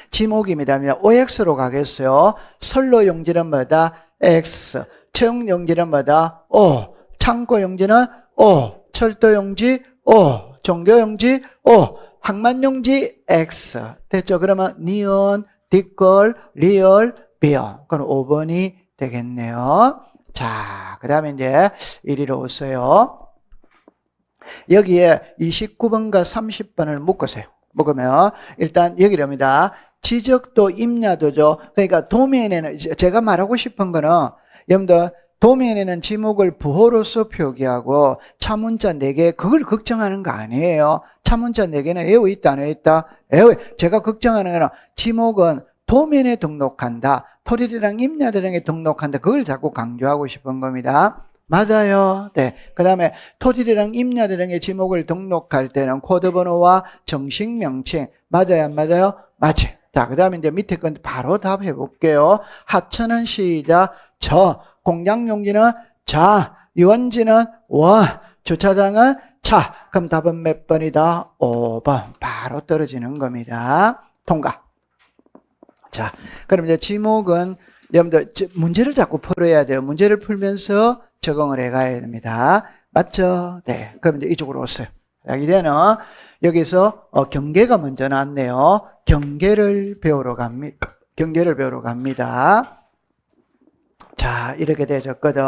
지목입니다. OX로 가겠어요. 선로용지는 뭐다? X. 채용용지는 뭐다? O. 창고용지는 O. 철도용지 O. 종교용지 O. 항만용지 X. 됐죠? 그러면 니은, 뒷글, 리얼, 비어. 그럼 5번이 되겠네요. 자, 그 다음에 이제 이리로 오세요. 여기에 29번과 30번을 묶으세요. 묶으면 일단 여기랍니다. 지적도 임야도죠. 그러니까 도면에는 제가 말하고 싶은 거는 여러분들 도면에는 지목을 부호로서 표기하고 차문자 4개 그걸 걱정하는 거 아니에요. 차문자 4개는 외워 있다 안 외워 있다? 제가 걱정하는 거는 지목은 도면에 등록한다. 토지대랑 임야대랑에 등록한다. 그걸 자꾸 강조하고 싶은 겁니다. 맞아요. 네. 그 다음에 토지대랑 임야대랑의 지목을 등록할 때는 코드번호와 정식 명칭. 맞아요? 안 맞아요? 맞아요. 자, 그 다음에 이제 밑에 건 바로 답해 볼게요. 하천은 시작. 저. 공장용지는 자. 유원지는 원. 주차장은 차. 그럼 답은 몇 번이다? 5번. 바로 떨어지는 겁니다. 통과. 자, 그럼 이제 지목은 여러분들 문제를 자꾸 풀어야 돼요. 문제를 풀면서 적응을 해가야 됩니다. 맞죠? 네. 그럼 이제 이쪽으로 오세요. 이제는 여기서 경계가 먼저 나왔네요. 경계를 배우러 갑니다. 경계를 배우러 갑니다. 자, 이렇게 되어졌거든.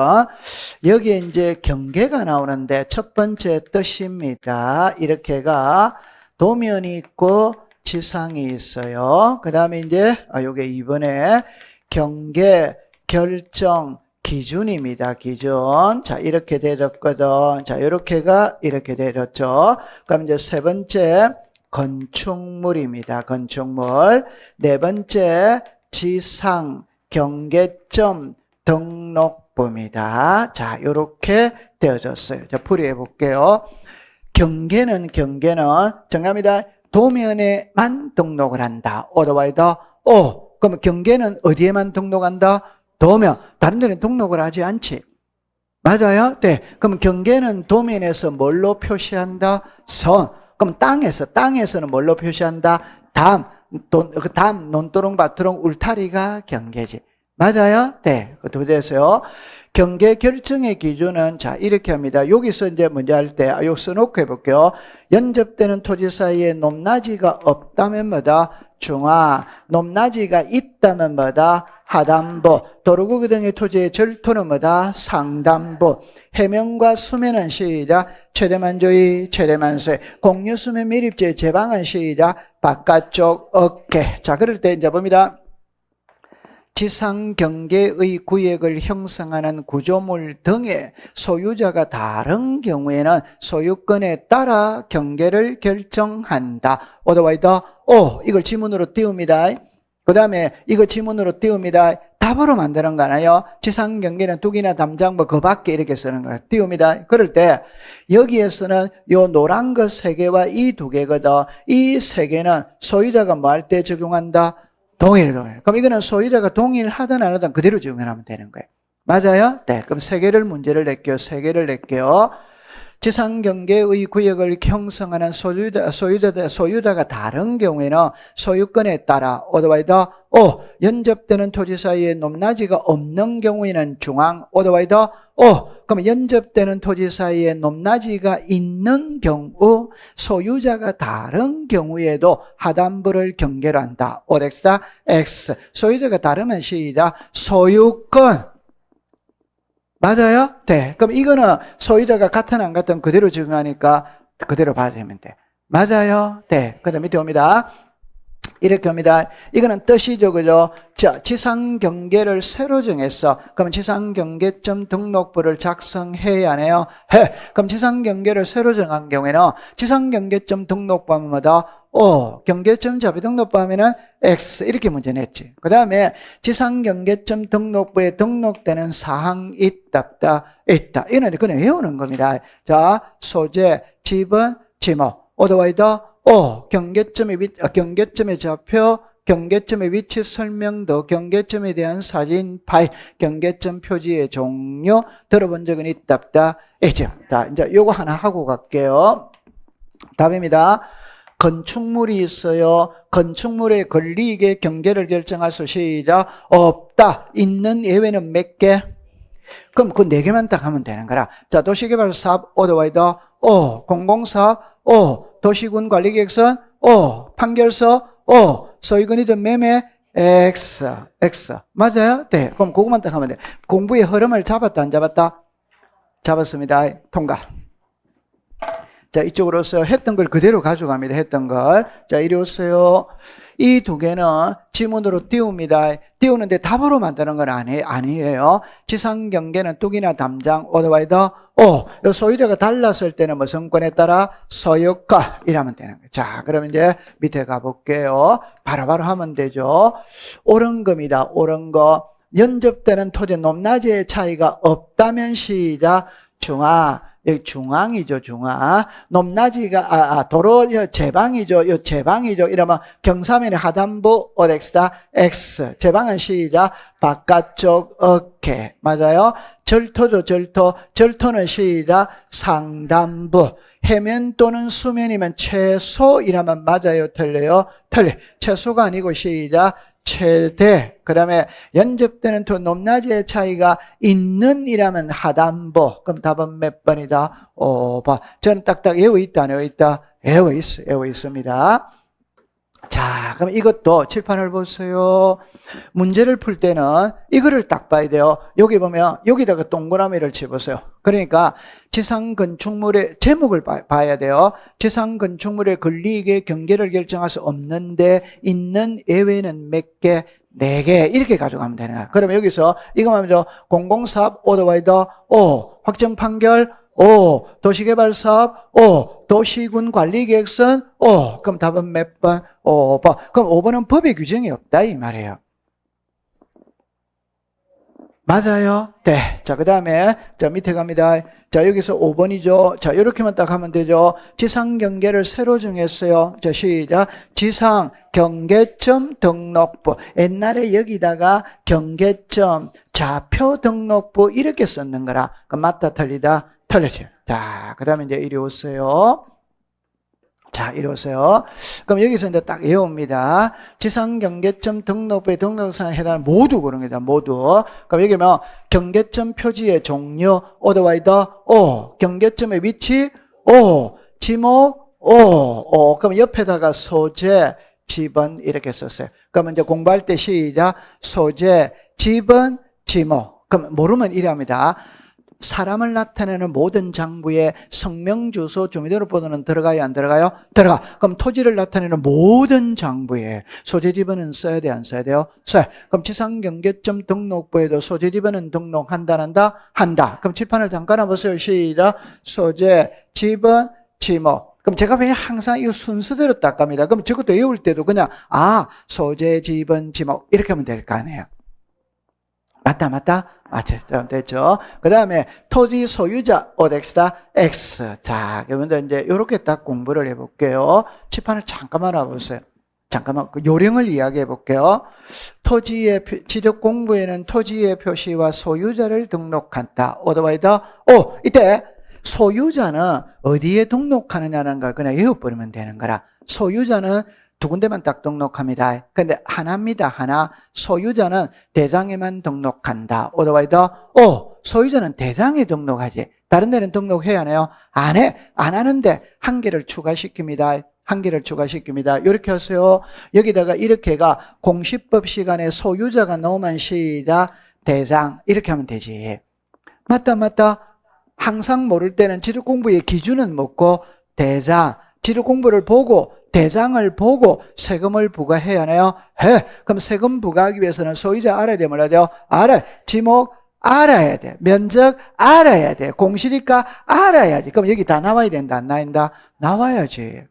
여기에 이제 경계가 나오는데 첫 번째 뜻입니다. 이렇게가 도면이 있고 지상이 있어요. 그 다음에 이제 요게 2번에 경계, 결정, 기준입니다. 기준. 자, 이렇게 되었거든. 자, 이렇게가 이렇게 되었죠. 그럼 이제 세 번째 건축물입니다. 건축물. 네 번째 지상, 경계점, 등록부입니다. 자, 이렇게 되어졌어요. 자, 풀이해 볼게요. 경계는 정답입니다. 도면에만 등록을 한다. otherwise, 그러면 경계는 어디에만 등록한다? 도면. 다른 데는 등록을 하지 않지. 맞아요? 네. 그럼 경계는 도면에서 뭘로 표시한다? 선. 그럼 땅에서는 뭘로 표시한다? 담, 논두렁, 밭두렁, 울타리가 경계지. 맞아요? 네. 그 됐어요. 경계 결정의 기준은 자, 이렇게 합니다. 여기서 이제 먼저 할 때, 여기 써놓고 해볼게요. 연접되는 토지 사이에 높낮이가 없다면 뭐다? 중하. 높낮이가 있다면 뭐다? 하단부. 도로구기 등의 토지의 절토는 뭐다? 상단부. 해면과 수면은 시작. 최대만조의 최대만세. 공유수면 밀입지의 제방은 시작. 바깥쪽 어깨. 자, 그럴 때 이제 봅니다. 지상 경계의 구역을 형성하는 구조물 등의 소유자가 다른 경우에는 소유권에 따라 경계를 결정한다. otherwise, 이걸 지문으로 띄웁니다. 그 다음에 이거 지문으로 띄웁니다. 답으로 만드는 거 아니에요? 지상 경계는 둑이나 담장 그 밖에 이렇게 쓰는 거예요. 띄웁니다. 그럴 때 여기에서는 요 노란 거 세 개와 이 두 개거든. 이 세 개는 소유자가 뭐 할 때 적용한다? 동일. 그럼 이거는 소유자가 동일하든 안 하든 그대로 적용하면 되는 거예요. 맞아요? 네. 그럼 세 개를 문제를 낼게요. 세 개를 낼게요. 지상 경계의 구역을 형성하는 소유자가 다른 경우에는 소유권에 따라 otherwise, 연접되는 토지 사이에 높낮이가 없는 경우에는 중앙, otherwise, 그럼 연접되는 토지 사이에 높낮이가 있는 경우 소유자가 다른 경우에도 하단부를 경계로 한다. OX다 X. 소유자가 다르면 시작. 소유권. 맞아요? 네. 그럼 이거는 소유자가 같은 안 같은 그대로 적용하니까 그대로 받으면 돼. 맞아요? 네. 그 다음 밑에 옵니다. 이렇게 옵니다. 이거는 뜻이죠. 그죠? 자, 지상 경계를 새로 정했어. 그럼 지상 경계점 등록부를 작성해야 하네요. 해. 그럼 지상 경계를 새로 정한 경우에는 지상 경계점 등록부 하면 뭐다? 경계점 자비 등록부 하면은 X. 이렇게 문제 냈지. 그 다음에 지상 경계점 등록부에 등록되는 사항이 있다. 이거는 그냥 외우는 겁니다. 자, 소재, 지분, 지목. otherwise, 경계점의 좌표, 경계점의 위치 설명도, 경계점에 대한 사진 파일, 경계점 표지의 종류, 들어본 적은 있다. 이제 요거 하나 하고 갈게요. 답입니다. 건축물이 있어요. 건축물의 권리익의 경계를 결정할 수 시작. 없다. 있는 예외는 몇 개? 그럼 그 네 개만 딱 하면 되는 거라. 자, 도시개발 사업, otherwise, 공공사업, 도시군 관리계획선, 판결서, 소유권이든 매매, X. 맞아요? 네. 그럼 그것만 딱 하면 돼. 공부의 흐름을 잡았다, 안 잡았다? 잡았습니다. 통과. 자, 이쪽으로서 했던 걸 그대로 가져갑니다. 했던 걸. 자, 이리 오세요. 이 두 개는 지문으로 띄웁니다. 띄우는데 답으로 만드는 건 아니에요. 지상 경계는 뚝이나 담장, otherwise, 요 소유자가 달랐을 때는 뭐 성권에 따라 소유권 이라면 되는 거예요. 자, 그러면 이제 밑에 가볼게요. 바로바로 하면 되죠. 옳은 겁니다. 옳은 거. 연접되는 토지 높낮이의 차이가 없다면 시작. 중앙. 여기 중앙이죠, 중앙. 높낮이가, 도로 제방이죠, 요 제방이죠. 이러면 경사면의 하단부, OX다, X. 제방은 시작. 바깥쪽 어깨. 맞아요? 절토죠, 절토. 절토는 시작. 상단부. 해면 또는 수면이면 최소 이라면 맞아요, 틀려요? 틀려. 최소가 아니고 시작. 최대. 그 다음에 연접되는 높낮이의 차이가 있는 이라면 하단부. 그럼 답은 몇 번이다? 5번. 저는 딱딱 외워 있다, 안 외워 있다? 외워 있습니다. 자, 그럼 이것도 칠판을 보세요. 문제를 풀 때는 이거를 딱 봐야 돼요. 여기 보면 여기다가 동그라미를 쳐보세요. 그러니까 지상 건축물의 제목을 봐야 돼요. 지상 건축물의 권리익의 경계를 결정할 수 없는데 있는 예외는 몇 개? 4개. 이렇게 가져가면 되는 거야. 그러면 여기서 이거만 하면 공공사업, otherwise, 확정 판결, 도시개발사업, 도시군 관리계획선, 그럼 답은 몇 번? 5번. 그럼 5번은 법의 규정이 없다 이 말이에요. 맞아요? 네. 자, 그 다음에, 자, 밑에 갑니다. 자, 여기서 5번이죠. 자, 이렇게만 딱 하면 되죠. 지상 경계를 새로 정했어요. 자, 시작. 지상 경계점 등록부. 옛날에 여기다가 경계점 좌표 등록부 이렇게 썼는 거라. 그럼 맞다, 틀리다? 틀렸죠. 자, 그 다음에 이제 이리 오세요. 자, 이리 오세요. 그럼 여기서 이제 딱 외웁니다. 지상경계점 등록부에 등록사항에 해당하는 모두 그런 거다, 모두. 그럼 여기 보면 경계점 표지의 종류, otherwise, 경계점의 위치, 지목, 그럼 옆에다가 소재, 지번 이렇게 썼어요. 그러면 이제 공부할 때 시작. 소재, 지번, 지목. 그럼 모르면 이래 합니다. 사람을 나타내는 모든 장부에 성명, 주소, 주민등록번호는 들어가요, 안 들어가요? 들어가. 그럼 토지를 나타내는 모든 장부에 소재지번은 써야 돼, 안 써야 돼요? 써요. 그럼 지상경계점 등록부에도 소재지번은 등록한다, 안 한다? 한다. 그럼 칠판을 잠깐 해보세요. 시작. 소재, 지번, 지목. 그럼 제가 왜 항상 이 순서대로 딱 갑니다. 그럼 저것도 외울 때도 그냥 소재, 지번, 지목 이렇게 하면 될 거 아니에요. 맞다. 맞죠. 됐죠. 그 다음에 토지 소유자, OX다, X. 자, 그러면 이제 이렇게 딱 공부를 해볼게요. 칠판을 잠깐만 와보세요. 잠깐만, 그 요령을 이야기해 볼게요. 토지의, 지적 공부에는 토지의 표시와 소유자를 등록한다. 어드바이더. 이때 소유자는 어디에 등록하느냐는 걸 그냥 외워버리면 되는 거라. 소유자는 두 군데만 딱 등록합니다. 근데 하나입니다. 하나. 소유자는 대장에만 등록한다. 어드바이더. 소유자는 대장에 등록하지. 다른 데는 등록해야 하나요? 안 해. 안 하는데 한 개를 추가시킵니다. 한 개를 추가시킵니다. 이렇게 하세요. 여기다가 이렇게가 공시법 시간에 소유자가 넣으면 시작. 대장. 이렇게 하면 되지. 맞다. 항상 모를 때는 지적 공부의 기준은 뭐고? 대장. 지적 공부를 보고 대장을 보고 세금을 부과해야 하나요? 해. 그럼 세금 부과하기 위해서는 소유자 알아야 돼, 몰라야 알아. 지목 알아야 돼. 면적 알아야 돼. 공시지가 알아야지. 그럼 여기 다 나와야 된다, 안 나온다? 나와야지.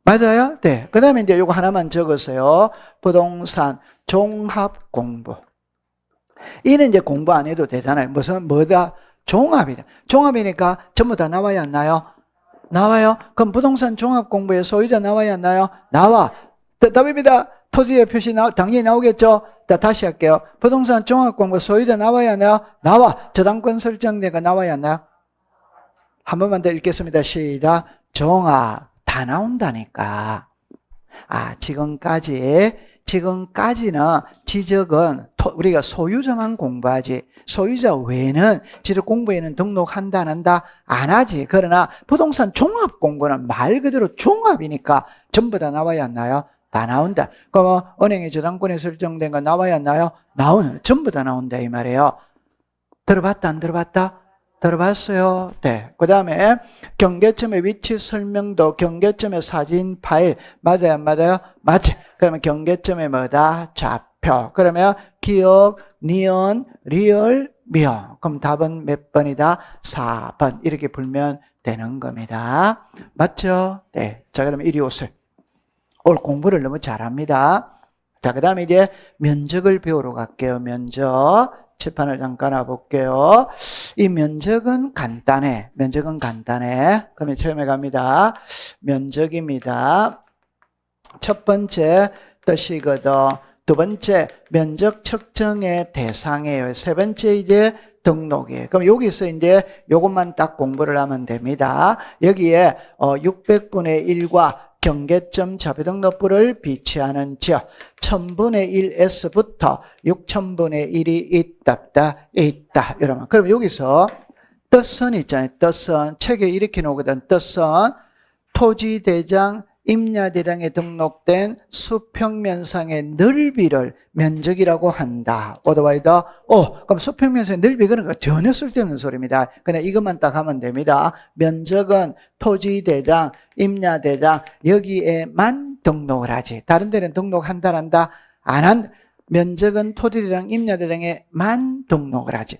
맞아요? 네. 그 다음에 이제 요거 하나만 적으세요. 부동산 종합 공부. 이는 이제 공부 안 해도 되잖아요. 뭐다? 종합이다. 종합이니까 전부 다 나와야 안 나요? 나와요? 그럼 부동산 종합 공부에 소유자 나와야 안 나요? 나와. 답입니다. 토지의 표시 당연히 나오겠죠? 다시 할게요. 부동산 종합 공부 소유자 나와야 안 나요? 나와. 저당권 설정대가 나와야 안 나요? 한 번만 더 읽겠습니다. 시작. 종합. 다 나온다니까. 지금까지는 지적은 우리가 소유자만 공부하지 소유자 외에는 지적 공부에는 등록한다 안 한다? 안 하지. 그러나 부동산 종합 공부는 말 그대로 종합이니까 전부 다 나와야 안 나요? 다 나온다. 그럼 은행의 저당권에 설정된 거 나와야 안 나요? 전부 다 나온다 이 말이에요. 들어봤다 안 들어봤다? 들어봤어요? 네. 그 다음에 경계점의 위치 설명도 경계점의 사진 파일 맞아요 안 맞아요? 맞지. 그러면 경계점의 뭐다? 좌표. 그러면 기억, 니은, 리을, 미어. 그럼 답은 몇 번이다? 4번. 이렇게 풀면 되는 겁니다. 맞죠? 네. 자, 그러면 이리 오세요. 오늘 공부를 너무 잘합니다. 자, 그 다음에 이제 면적을 배우러 갈게요. 면적. 칠판을 잠깐 와볼게요. 이 면적은 간단해. 그러면 처음에 갑니다. 면적입니다. 첫 번째 뜻이거든. 두 번째 면적 측정의 대상이에요. 세 번째 이제 등록이에요. 그럼 여기서 이제 요것만 딱 공부를 하면 됩니다. 여기에 600분의 1과 경계점 자비등록부를 비치하는 지역 1000분의 1S부터 6000분의 1이 있다. 여러분. 그럼 여기서 뜻선 있잖아요. 뜻선. 책에 이렇게 나오거든. 뜻선. 토지대장, 임야대장에 등록된 수평면상의 넓이를 면적이라고 한다. 어드바이더. 그럼 수평면상의 넓이 그런 거 전혀 쓸데없는 소리입니다. 그냥 이것만 딱 하면 됩니다. 면적은 토지대장, 임야대장 여기에만 등록을 하지. 다른 데는 등록한다 안 한다? 안 한다. 면적은 토지대장, 임야대장에만 등록을 하지.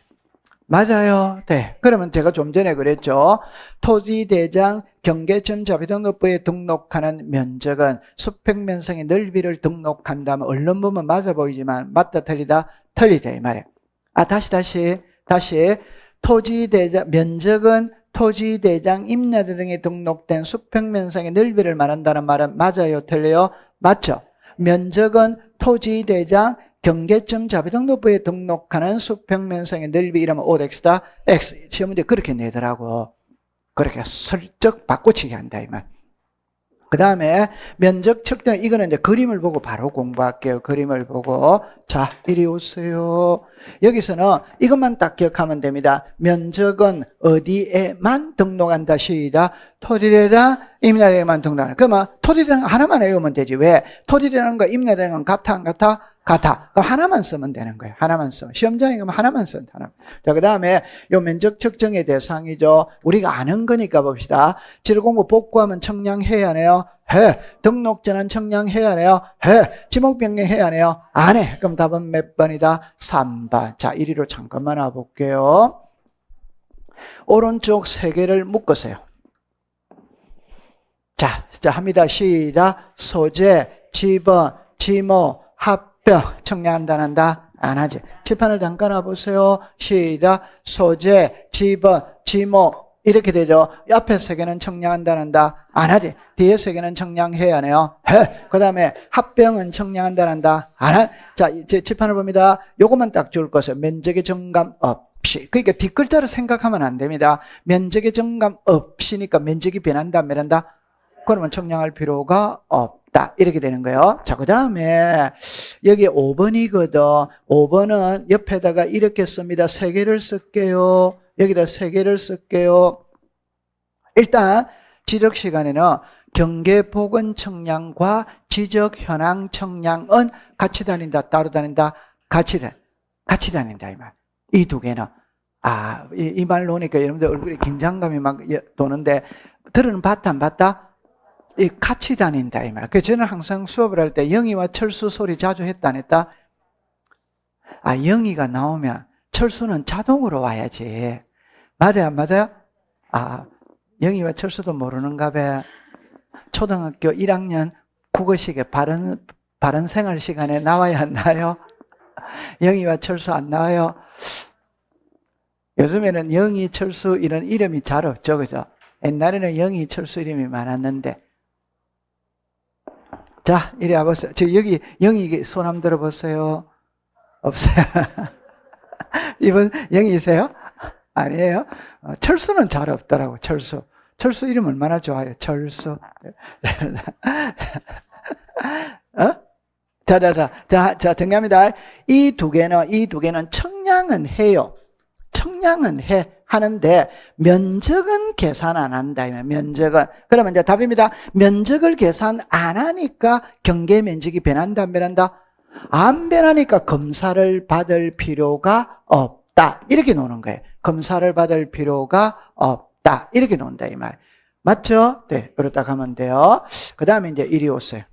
맞아요. 네. 그러면 제가 좀 전에 그랬죠. 토지대장 경계점 자비등록부에 등록하는 면적은 수평면상의 넓이를 등록한다면 얼른 보면 맞아 보이지만 맞다 틀리다? 틀리다 이 말이에요. 다시. 토지대장 면적은 토지대장 임야대장에 등록된 수평면상의 넓이를 말한다는 말은 맞아요? 틀려요? 맞죠. 면적은 토지대장 경계점 자비등록부에 등록하는 수평면상의 넓이 이러면 OX다. X. 시험 문제 그렇게 내더라고. 그렇게 슬쩍 바꿔치기 한다 이 말. 그 다음에 면적 측정 이거는 이제 그림을 보고 바로 공부할게요. 그림을 보고 자 이리 오세요. 여기서는 이것만 딱 기억하면 됩니다. 면적은 어디에만 등록한다. 시작. 토지대장 임야대장에만 등록한다. 그러면 토지대장 하나만 외우면 되지. 왜? 토지대장과 임야대장은 같아 안 같아? 같아. 그럼 하나만 쓰면 되는 거예요. 하나만 써. 시험장에 가면 하나만 쓴다. 자, 그 다음에 요 면적 측정의 대상이죠. 우리가 아는 거니까 봅시다. 지도공부 복구하면 청량해야 하네요. 해. 등록전환 청량해야 하네요. 해. 지목 변경해야 하네요. 안 해. 그럼 답은 몇 번이다? 3번. 자, 이리로 잠깐만 와볼게요. 오른쪽 세 개를 묶으세요. 자, 합니다. 시작. 소재, 지번, 지모, 합병. 청량한다, 안 한다? 안 하지. 칠판을 잠깐 와보세요. 시작. 소재, 지번, 지모. 이렇게 되죠. 앞에 세 개는 청량한다, 안 한다? 안 하지. 뒤에 세 개는 청량해야 하네요. 해. 그 다음에 합병은 청량한다, 안 한다? 안 하. 자, 이제 칠판을 봅니다. 요것만 딱 줄 것이요. 면적의 정감 없이. 그러니까 뒷글자를 생각하면 안 됩니다. 면적의 정감 없이니까 면적이 변한다, 안 변한다? 그러면 청량할 필요가 없다. 이렇게 되는 거예요. 자, 그 다음에 여기 5번이거든. 5번은 옆에다가 이렇게 씁니다. 3개를 쓸게요. 여기다 3개를 쓸게요. 일단 지적 시간에는 경계 보건 청량과 지적 현황 청량은 같이 다닌다, 따로 다닌다, 같이 다닌다 이 말. 이 두 개는 이 말 놓으니까 여러분들 얼굴에 긴장감이 막 도는데 들으는 봤다 안 봤다? 이 같이 다닌다 이 말. 그래서 저는 항상 수업을 할 때 영희와 철수 소리 자주 했다 안 했다? 영희가 나오면 철수는 자동으로 와야지. 맞아요 안 맞아요? 영희와 철수도 모르는가 봐. 초등학교 1학년 국어식에 바른 생활 시간에 나와야 안 나와요? 영희와 철수 안 나와요? 요즘에는 영희, 철수 이런 이름이 잘 없죠, 그죠? 옛날에는 영희, 철수 이름이 많았는데. 자, 이리 와보세요. 여기 영희 손 한번 들어보세요. 없어요? 이분 영희세요? 아니에요? 철수는 잘 없더라고, 철수. 철수 이름 얼마나 좋아요, 철수. 자, 정리합니다. 이 두 개는 청량은 해요. 청량은 하는데 면적은 계산 안 한다. 면적은. 그러면 이제 답입니다. 면적을 계산 안 하니까 경계 면적이 변한다, 안 변한다? 안 변하니까 검사를 받을 필요가 없다. 이렇게 노는 거예요. 검사를 받을 필요가 없다. 이렇게 논다, 이 말. 맞죠? 네, 그렇다 하면 돼요. 그 다음에 이제 이리 오세요.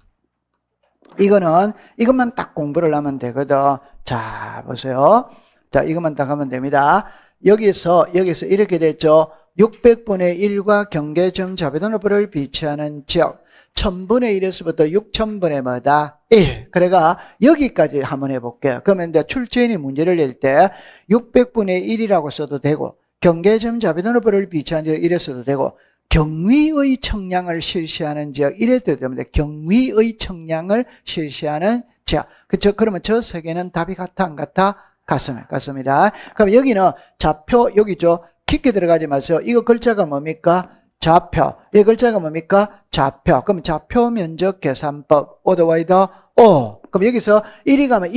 이것만 딱 공부를 하면 되거든. 자, 보세요. 자, 이것만 딱 하면 됩니다. 여기서 이렇게 됐죠. 600분의 1과 경계점 자배도너브를 비치하는 지역. 1000분의 1에서부터 6000분의 뭐다? 1. 그래가 여기까지 한번 해볼게요. 그러면 이제 출제인이 문제를 낼 때 600분의 1이라고 써도 되고, 경계점 자배도너브를 비치하는 지역 1에서도 되고, 경위의 청량을 실시하는 지역 이래도 됩니다. 경위의 청량을 실시하는 지역. 그렇죠? 그러면 저 세 개는 답이 같아 안 같아? 같습니다. 그럼 여기는 좌표 여기죠. 깊게 들어가지 마세요. 이거 글자가 뭡니까? 좌표. 이 글자가 뭡니까? 좌표. 그럼 좌표 면적 계산법. 오더와이더 O. 그럼 여기서 1이 가면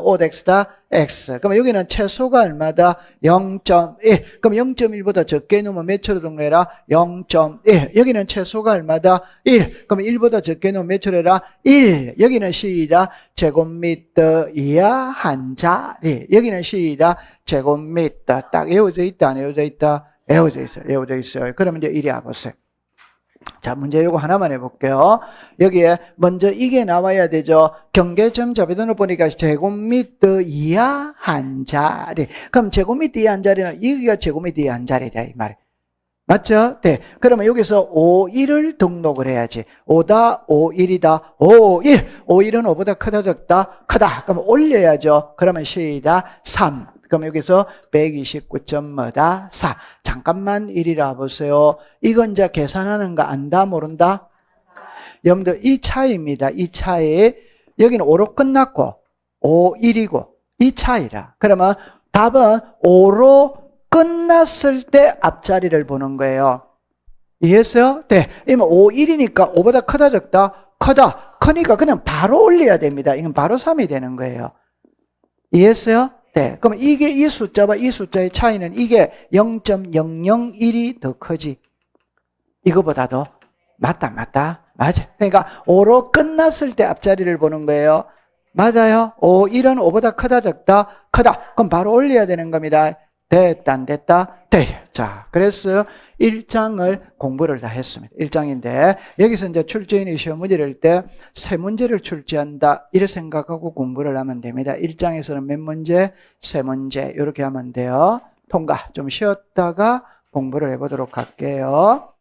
5x다. x. 그럼 여기는 최소가 얼마다? 0.1. 그럼 0.1보다 적게 넣으면 몇 초로 동래라? 0.1. 여기는 최소가 얼마다? 1. 그럼 1보다 적게 넣으면 몇 초래라? 1. 여기는 시작. 제곱미터 이하 한 자리. 여기는 시작. 제곱미터. 딱 외워져 있다, 안 외워져 있다? 외워져 있어요. 그러면 이제 이리 와보세요. 자, 문제 요거 하나만 해볼게요. 여기에 먼저 이게 나와야 되죠. 경계점 자배도를 보니까 제곱미터 이하 한 자리. 그럼 제곱미터 이하 한 자리는 여기가 제곱미터 이하 한 자리다 이 말이에요. 맞죠? 네. 그러면 여기서 51을 등록을 해야지. 5다, 51이다, 51. 51은 5보다 크다, 적다? 크다. 그럼 올려야죠. 그러면 시다 3. 그럼 여기서 129.4. 잠깐만 이리라 보세요. 이건 이제 계산하는 거 안다, 모른다? 여러분들 이 차이입니다. 이 차이. 여기는 5로 끝났고 5, 1이고 이 차이라. 그러면 답은 5로 끝났을 때 앞자리를 보는 거예요. 이해했어요? 네. 이면 5, 1이니까 5보다 크다, 적다? 크다. 크니까 그냥 바로 올려야 됩니다. 이건 바로 3이 되는 거예요. 이해했어요? 네. 그럼 이게 이 숫자와 이 숫자의 차이는 이게 0.001이 더 크지. 이거보다도 맞다. 맞아. 그러니까 5로 끝났을 때 앞자리를 보는 거예요. 맞아요. 5, 1은 5보다 크다, 적다? 크다. 그럼 바로 올려야 되는 겁니다. 됐다, 안 됐다? 돼. 자, 그래서 1장을 공부를 다 했습니다. 1장인데, 여기서 이제 출제인이 시험 문제를 할 때 세 문제를 출제한다. 이렇게 생각하고 공부를 하면 됩니다. 1장에서는 몇 문제? 세 문제. 이렇게 하면 돼요. 통과. 좀 쉬었다가 공부를 해보도록 할게요.